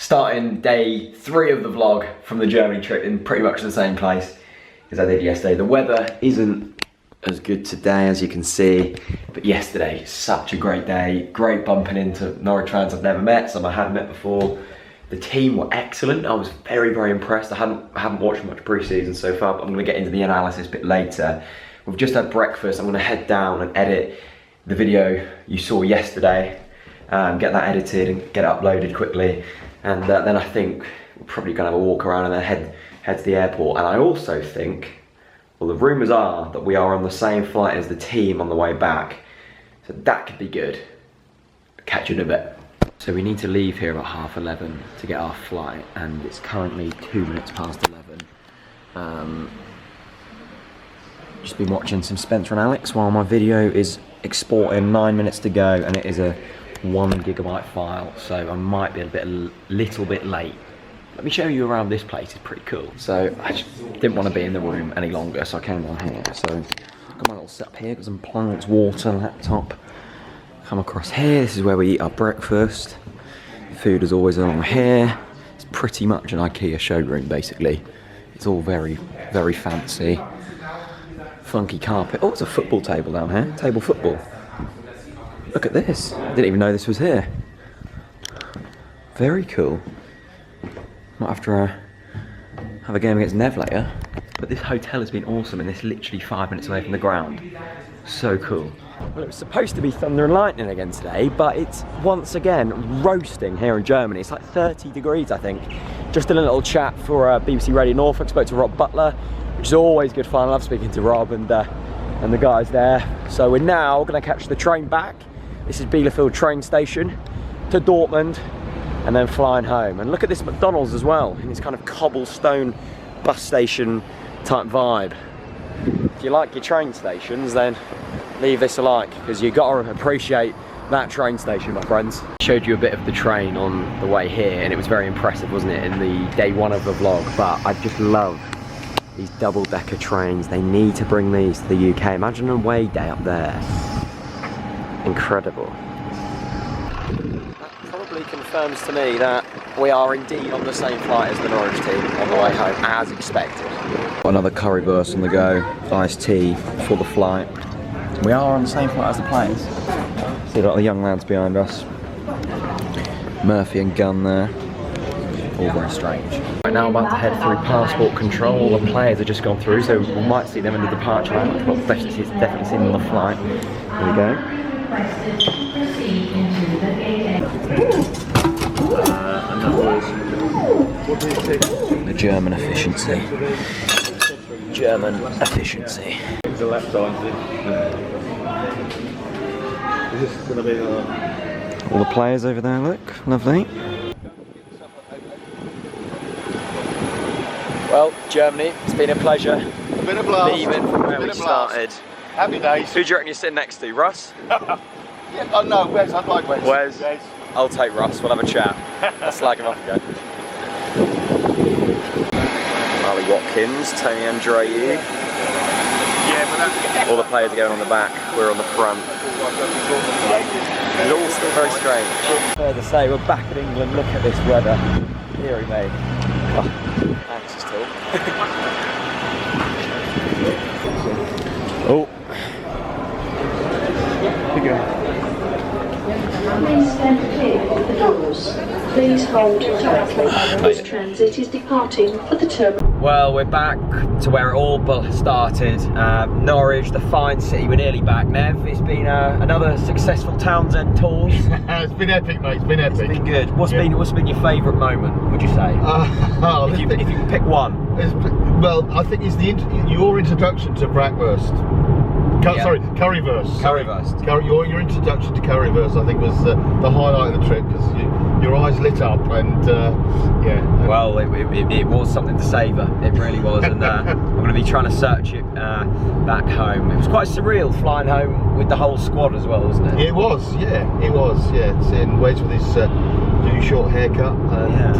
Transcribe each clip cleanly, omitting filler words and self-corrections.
Starting day 3 of the vlog from the Germany trip in pretty much the same place as I did yesterday. The weather isn't as good today as you can see, but yesterday, such a great day. Great bumping into Norwich fans I've never met, some I hadn't met before. The team were excellent. I was very, very impressed. I haven't watched much pre-season so far, but I'm gonna get into the analysis a bit later. We've just had breakfast. I'm gonna head down and edit the video you saw yesterday, get that edited and get it uploaded quickly. And then I think we're probably gonna have a walk around and then head to the airport. And I also think, well, the rumours are that we are on the same flight as the team on the way back. So that could be good. Catch you in a bit. So we need to leave here about 11:30 to get our flight, and it's currently 2 minutes past 11. Just been watching some Spencer and Alex while my video is exporting. 9 minutes to go, and it is a 1 gigabyte file, so I might be a little bit late. Let me show you around this place. It's pretty cool. So I just didn't want to be in the room any longer, so I came down here. So I've got my little setup here, got some plants, water, laptop. Come across here, this is where we eat our breakfast. Food is always along here. It's pretty much an IKEA showroom, basically. It's all very, very fancy. Funky carpet. Oh, it's a football table down here. Table football. Look at this. Didn't even know this was here. Very cool. Might have to have a game against Nev later. But this hotel has been awesome, and it's literally 5 minutes away from the ground. So cool. Well, it was supposed to be thunder and lightning again today, but it's once again roasting here in Germany. It's like 30 degrees, I think. Just a little chat for BBC Radio Norfolk. Spoke to Rob Butler, which is always good fun. I love speaking to Rob and the guys there. So we're now going to catch the train back. This is Bielefeld train station to Dortmund, and then flying home. And look at this McDonald's as well, in this kind of cobblestone bus station type vibe. If you like your train stations, then leave this a like, because you got to appreciate that train station, my friends. I showed you a bit of the train on the way here, and it was very impressive, wasn't it, in the day 1 of the vlog. But I just love these double-decker trains. They need to bring these to the UK. Imagine a away day up there. Incredible. That probably confirms to me that we are indeed on the same flight as the Norwich team on the way home, as expected. Got another currywurst on the go, iced tea for the flight. We are on the same flight as the players. See a lot of the young lads behind us. Murphy and Gunn there. All very strange. Right now I'm about to head through passport control. All the players have just gone through, so we might see them in the departure lounge. Well, definitely seen them on the flight. Here we go. The German efficiency. German efficiency. The left arm. Is this going to be all the players over there, look, lovely. Well, Germany, it's been a pleasure. Been a blast. Leaving from where we started. Happy days. Who do you reckon you're sitting next to, Russ? Yeah, oh no, Wes, I'd like Wes. Wes? Yes. I'll take Russ, we'll have a chat. I'll slag him off again. Ali Watkins, Tony Andreu. Yeah, but that's... All the players are going on the back, we're on the front. It's all still very strange. Fair to say, we're back in England, look at this weather. Deary me. Oh, anxious talk. Oh. Here you go. Please stand clear of the doors. Please hold tightly. This transit is departing for the terminal. Well, we're back to where it all started. Norwich, the fine city. We're nearly back, Nev. It's been another successful Townsend tours. It's been epic, mate. It's been epic. It's been good. What's been your favourite moment, would you say? If you can pick one. Well, I think it's your introduction to bratwurst. Sorry, currywurst. Currywurst. Your introduction to currywurst, I think, was the highlight of the trip, because your eyes lit up, and yeah. Well, it was something to savour. It really was, and I'm going to be trying to search it back home. It was quite surreal flying home with the whole squad as well, wasn't it? It was, yeah. It was, yeah. Seeing Wes with his new short haircut, and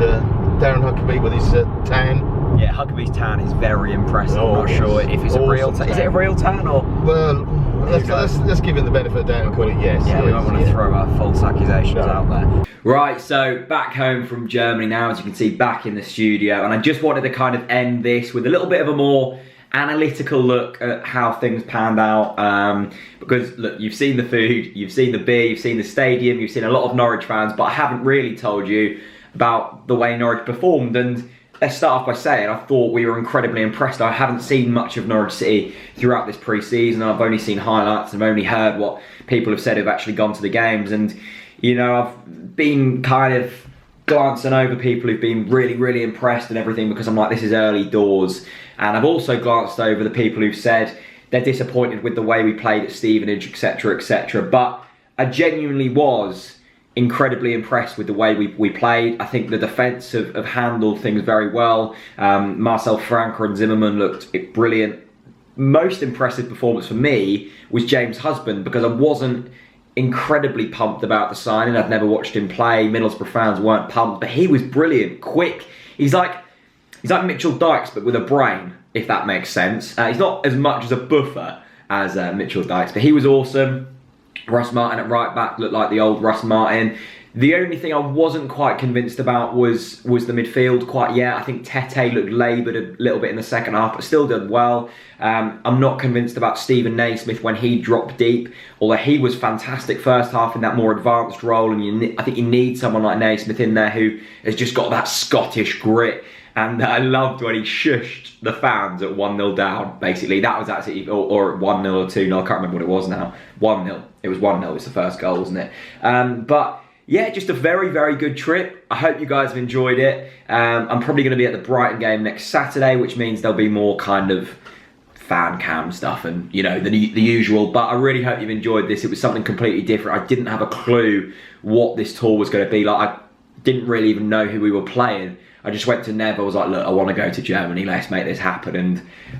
Darren Huckabee with his tan. Yeah, Huckabee's tan is very impressive. I'm not sure if it's a real tan. Is it a real tan or? Well, let's give him the benefit of the doubt and call it yes. Yeah, we don't want to throw our false accusations out there. Right, so back home from Germany now, as you can see, back in the studio, and I just wanted to kind of end this with a little bit of a more analytical look at how things panned out, because look, you've seen the food, you've seen the beer, you've seen the stadium, you've seen a lot of Norwich fans, but I haven't really told you about the way Norwich performed. And let's start off by saying I thought we were incredibly impressed. I haven't seen much of Norwich City throughout this pre-season. I've only seen highlights and I've only heard what people have said who've actually gone to the games, and you know, I've been kind of glancing over people who've been really, really impressed and everything, because I'm like, this is early doors. And I've also glanced over the people who've said they're disappointed with the way we played at Stevenage, etc, etc. But I genuinely was incredibly impressed with the way we played. I think the defence have handled things very well. Marcel Franke and Zimmerman looked brilliant. Most impressive performance for me was James Husband, because I wasn't incredibly pumped about the signing. I've never watched him play. Middlesbrough fans weren't pumped, but he was brilliant, quick. He's like Mitchell Dykes, but with a brain, if that makes sense. He's not as much as a buffer as Mitchell Dykes, but he was awesome. Russ Martin at right back looked like the old Russ Martin. The only thing I wasn't quite convinced about was the midfield quite yet. I think Tete looked laboured a little bit in the second half, but still did well. I'm not convinced about Stephen Naismith when he dropped deep, although he was fantastic first half in that more advanced role, and I think you need someone like Naismith in there who has just got that Scottish grit. And I loved when he shushed the fans at 1-0 down, basically. That was actually, or 1-0 or 2-0, I can't remember what it was now. 1-0. It was 1-0, it's the first goal, wasn't it? But yeah, just a very, very good trip. I hope you guys have enjoyed it. I'm probably going to be at the Brighton game next Saturday, which means there'll be more kind of fan cam stuff and, you know, the usual. But I really hope you've enjoyed this. It was something completely different. I didn't have a clue what this tour was going to be like. I didn't really even know who we were playing. I just went to Nev. I was like, look, I want to go to Germany. Let's make this happen.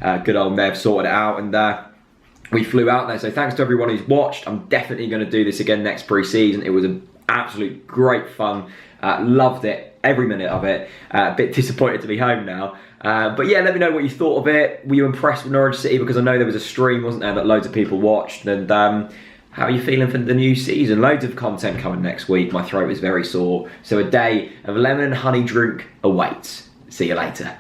And good old Nev sorted it out. And we flew out there. So thanks to everyone who's watched. I'm definitely going to do this again next pre-season. It was an absolute great fun. Loved it. Every minute of it. A bit disappointed to be home now. But yeah, let me know what you thought of it. Were you impressed with Norwich City? Because I know there was a stream, wasn't there, that loads of people watched. And how are you feeling for the new season? Loads of content coming next week. My throat is very sore. So a day of lemon and honey drink awaits. See you later.